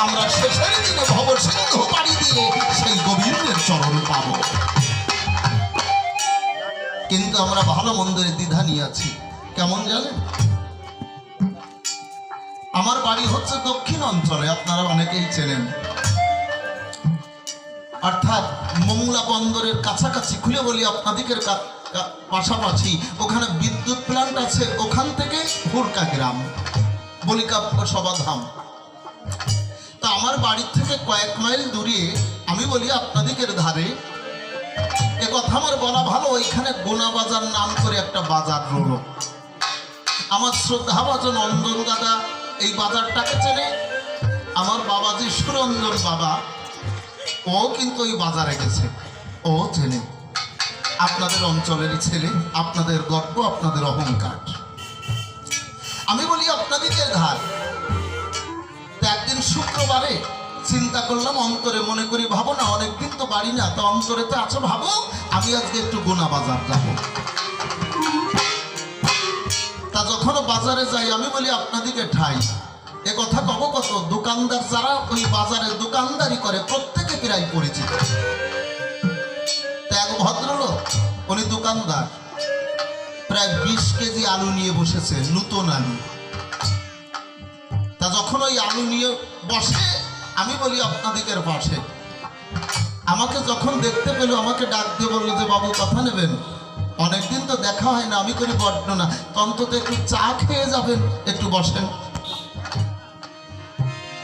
আমরা শেষের দিনে ভবসিন্ধু পাড়ি দিয়ে সেই গোবিন্দের চরণ পাব। কিন্তু আমরা ভালো মন্দের দ্বিধা নিয়ে আছি। কেমন জানেন, আমার বাড়ি হচ্ছে দক্ষিণ অঞ্চলে, আপনারা অনেকেই চেনেন, অর্থাৎ মোংলা বন্দরের কাছাকাছি। খুলে বলি আপনাদের পাশাপাশি ওখানে বিদ্যুৎ প্ল্যান্ট আছে, ওখান থেকে হুড়কা গ্রাম, বলিকাব্য সভাধাম। তা আমার বাড়ির থেকে কয়েক মাইল দূরে, আমি বলি আপনাদের ধারে, এ কথা আমার বলা ভালো, ওইখানে গোনা বাজার নাম করে একটা বাজার রইল। আমার শ্রদ্ধাভাজন অঞ্জন দাদা এই বাজারটাকে চেনে, আমার বাবাজি সুরঞ্জন বাবা, ও কিন্তু ওই বাজারে গেছে, ও চেনে। আপনাদের অঞ্চলের ছেলে, আপনাদের গর্ব, আপনাদের অহংকার। আমি বলি আপনাদের ধার। একদিন শুক্রবারে চিন্তা করলাম, অন্তরে মনে করি ভাবো না, অনেকদিন তো বাড়ি না, তো অন্তরে তো আছো, ভাবো আমি আজকে একটু গোনা বাজার যাব। তা যখন বাজারে যাই, আমি বলি আপনাদিকে ঠাই, এ কথা কব কত, দোকানদার যারা ওই বাজারে দোকানদারি করে প্রত্যেকে প্রায় পরিচিত। তা এক ভদ্রলোক, উনি দোকানদার, প্রায় 20 কেজি আলু নিয়ে বসেছে, নতুন আলু। তা যখন ওই আলু নিয়ে বসে, আমি বলি আপনাদের পাশে, আমাকে যখন দেখতে পেল, আমাকে ডাক দিয়ে বললো যে বাবু কথা নেবেন, অনেকদিন তো দেখা হয় না। আমি করি বড্ড না, অন্তত একটু চা খেয়ে যাবেন, একটু বসেন।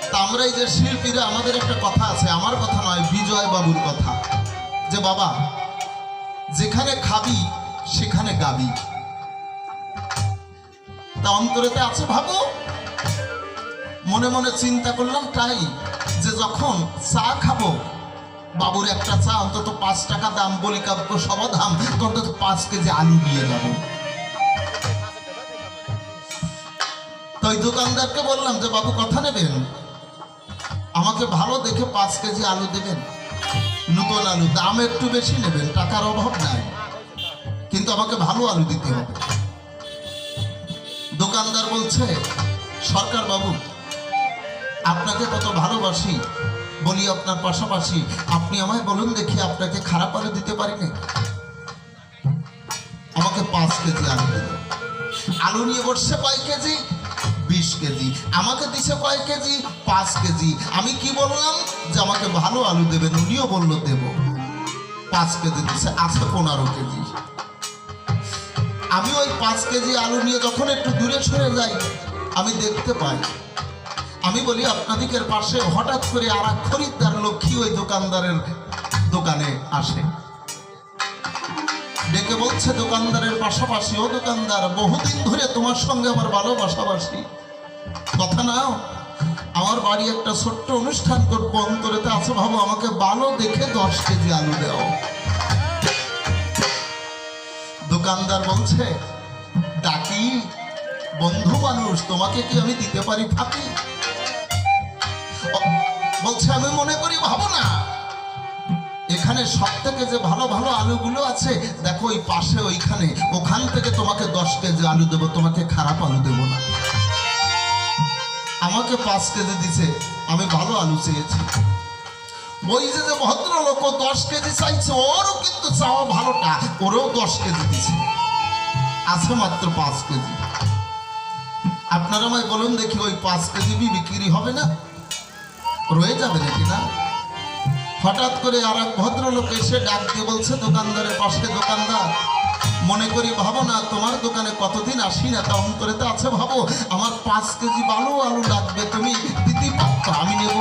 তা আমরা এই যে শিল্পীরা, আমাদের একটা কথা আছে, আমার কথা নয়, বিজয় বাবুর কথা, যে বাবা যেখানে খাবি সেখানে গাবি। তা অন্তরেতে আছে ভাবো, মনে মনে চিন্তা করলাম তাই, যে যখন চা খাবো, বাবুর একটা চা অন্তত 5 টাকা দাম, বলিকাব্য সভাধাম, অন্তত 5 কেজি আলু নিয়ে যাব। তো ওই দোকানদারকে বললাম যে বাবু কথা নেবেন, আমাকে ভালো দেখে 5 কেজি আলু দেবেন, নতুন আলু, দাম একটু বেশি নেবেন, টাকার অভাব নাই, কিন্তু আমাকে ভালো আলু দিতে হবে। দোকানদার বলছে, সরকার বাবু আপনাকে কত ভালোবাসি, বলি আপনার পাশাপাশি আপনি আমায় বলুন দেখি, আপনাকে খারাপ আলু দিতে পারি না? আমাকে 5 কেজি আলু দিল। আলু নিয়ে বসছে কয় কেজি? 20 কেজি। আমাকে দিছে কয় কেজি? 5 কেজি। আমি কি বললাম যে আমাকে ভালো আলু দেবেন, উনিও বলল দেব। 5 কেজি দিছে, আছে 15 কেজি। আমি ওই 5 কেজি আলু নিয়ে যখন একটু দূরে সরে যাই, আমি দেখতে পাই, আমি বলি আপনাদের পাশে হঠাৎ করে আর এক খরিদ্দার লক্ষ্মী ওই দোকানদারের দোকানে আসে, ডেকে বলছে দোকানদারের পাশাপাশি, ও দোকানদার, বহুদিন ধরে তোমার সঙ্গে আমার ভালোবাসাবাসি, কথা নাও, আমার বাড়ি একটা ছোট্ট অনুষ্ঠান করবো, অন্তরেতে আছে ভাবো, আমাকে ভালো দেখে 10 কেজি আলু দাও। দোকানদার বলছে, ডাকি, বন্ধু মানুষ, তোমাকে কি আমি দিতে পারি ফাঁকি? বলছে আমি মনে করি ভাবো না, এখানে সব থেকে যে ভালো ভালো আলুগুলো আছে দেখো ওই পাশে, ওইখানে, ওখান থেকে তোমাকে 10 কেজি আলু দেবো, তোমাকে খারাপ আলু দেবো না। আমাকে 5 কেজি দিছে, আমি ভালো আলু চেয়েছি। ওই যে ভদ্রলোক 10 কেজি চাইছে, ওরও কিন্তু চাওয়া ভালোটা, ওরও 10 কেজি দিছে, আছে মাত্র 5 কেজি। আপনারা আমায় বলুন দেখি, ওই 5 কেজি বিক্রি হবে না? রয়ে যাবে নাকি না? হঠাৎ করে আর এক ভদ্রলোক এসে ডাক দিয়ে বলছে দোকানদারের পাশে, দোকানদার মনে করি ভাবো না, তোমার দোকানে কতদিন আসি না, তা অন্তরে তো আছে ভাবো, আমার 5 কেজি ভালো আলু লাগবে, তুমি দিতে পারতো, আমি নেব।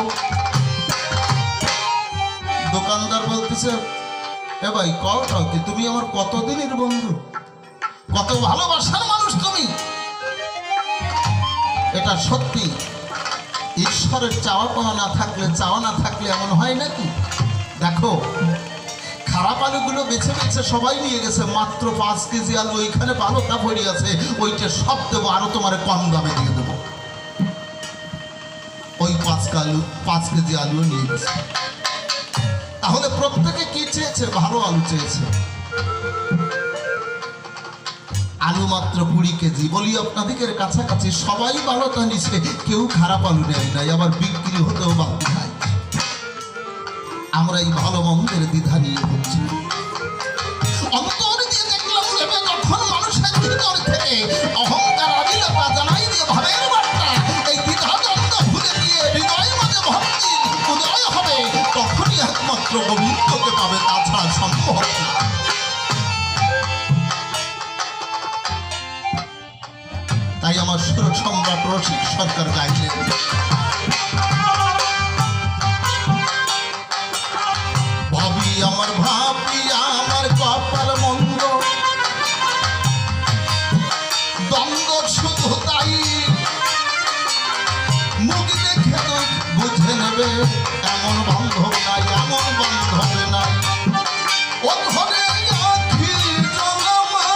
দোকানদার বলতেছে, এ ভাই কওটা কি, তুমি আমার কতদিনের বন্ধু, কত ভালোবাসার মানুষ তুমি। এটা সত্যি, ঈশ্বরের চাওয়া পাওয়া না থাকলে, চাওয়া না থাকলে এমন হয় নাকি? দেখো খারাপ আলুগুলো বেছে বেছে সবাই নিয়ে গেছে, মাত্র 5 কেজি আলু ওইখানে ভালোটা ভরি আছে, ওইটা সব দেবো, আরো তোমার কম দামে দিয়ে দেবো। ওই 5 কেজি আলু নিয়ে গেছে। তাহলে প্রত্যেকে কি চেয়েছে? ভালো আলু চেয়েছে। আলু মাত্র 20 কেজি। বলি আপনাদের কাছাকাছি সবাই ভালোটা নিছে, কেউ খারাপ আলু নেয় নাই, আবার বিক্রি হতেও বাধ্য হয়। আমরা এই ভালো মন্দের দ্বিধা নিয়ে হচ্ছি। অন্তর দিয়ে দেখলাম নেবে যখন মানুষের ভিতর থেকে অহংকার আবিলতা জানাই দিয়ে ভাবের বার্তা এই দ্বিধা দ্বন্দ্ব ভুলে গিয়ে হৃদয় মাঝে ভক্তির উদয় হবে, তখনই একমাত্র গোবিন্দকে পাবে, তাছাড়া সম্ভব না। তাই আমার সুর সম্রাট রসিক সরকার গাইলেন, ভাবি আমার ভাবি আমার কপাল মন্দ, দ্বন্দ্ব শুধু তাই মুখ দেখে তো বুঝে নেবে, এমন বান্ধব নাই, এমন বান্ধব নাই। ও ধরে আখি জলমা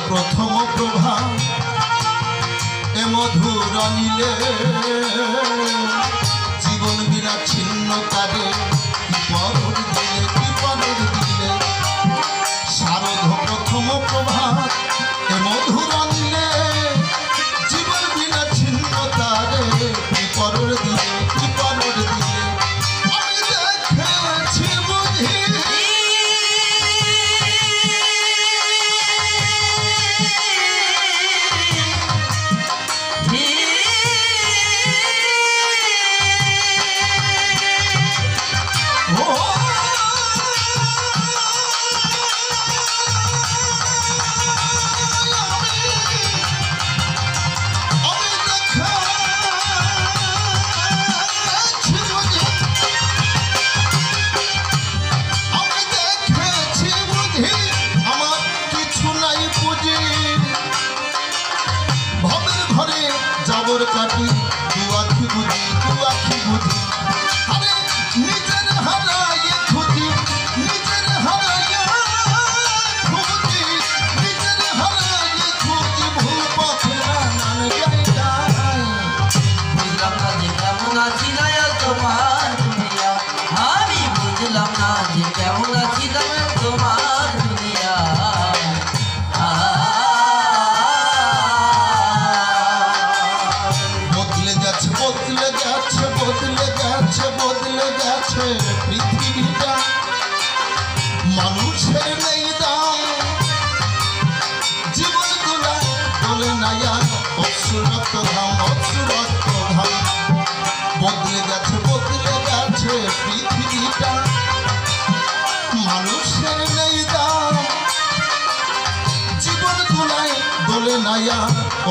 প্রথম প্রভা এ মধুর নীলে জীবন বিনা ছিন্ন তারে কি পরর দিলে, কি পরর দিলে। শারদ প্রথম প্রভা এ মধুর নীলে জীবন বিনা ছিন্ন তারে কি পরর দিলে, কি পরর দিলে। আমি দেখেছি বুঝি কাটি দু আখি বুঝি, দু আখি বুঝি। আরে নিজের হারাইয়ে খুঁজি, নিজের হারাইয়ে খুঁজি, নিজের হারাইয়ে খুঁজি, ভুল পথে নান গাইতাই। বুঝলাম না যে কেমন আছি দয়াল তোমার দুনিয়া, আমি বুঝলাম না যে কেমন আছি দয়াল তোমার দুনিয়া। বদলে গেছে পৃথিবীটা, মানুষের নেই দাম, জীবন গুলা বলে নাইয়া অশ্রুরক্ত ধাম, অশ্রুরক্ত ধাম। বদলে গেছে পৃথিবীটা, মানুষের নেই দাম, জীবন গুলাই বলে নাইয়া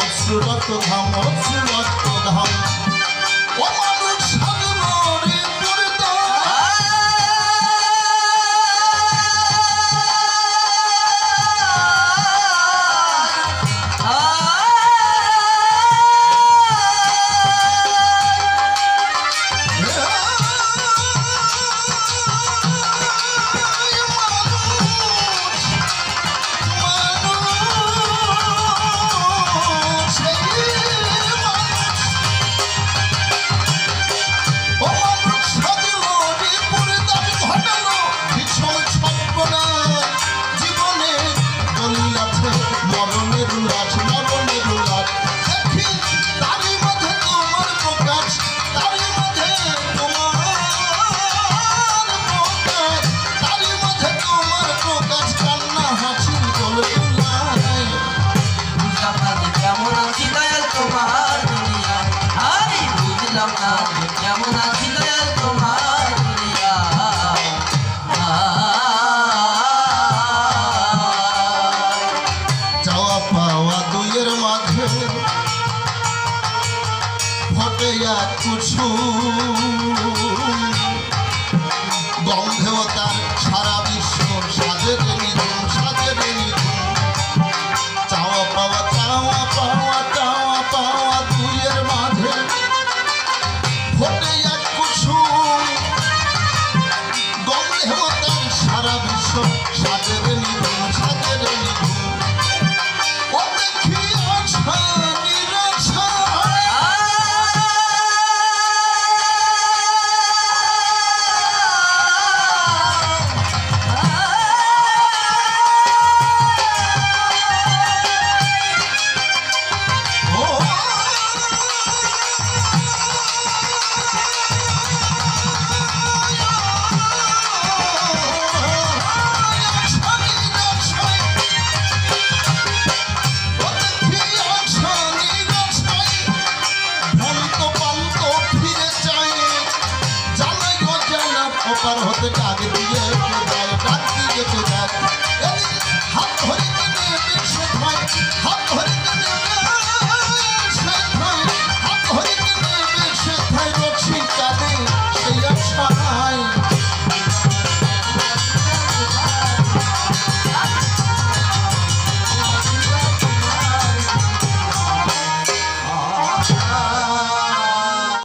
অশ্রুরক্ত ধাম, অশ্রুরক্ত ধাম। ও মানুষ সাগরে পড়তা কুসুম গন্ধেও তার সারা বিশ্ব সাজের নিধুম সাজের নিধুম চাওয়া পাওয়া চাওয়া পাওয়া চাওয়া পাওয়া দুইয়ের মাঝে ফোটে এক কুসুম গন্ধেও তার সারা বিশ্ব সাজের নিধুম সাজের নিধুম ও দেখি আশা নিরাশা হতে ডাক দিয়ে যায় ডাক দিয়ে যায় হাত ধরে হাত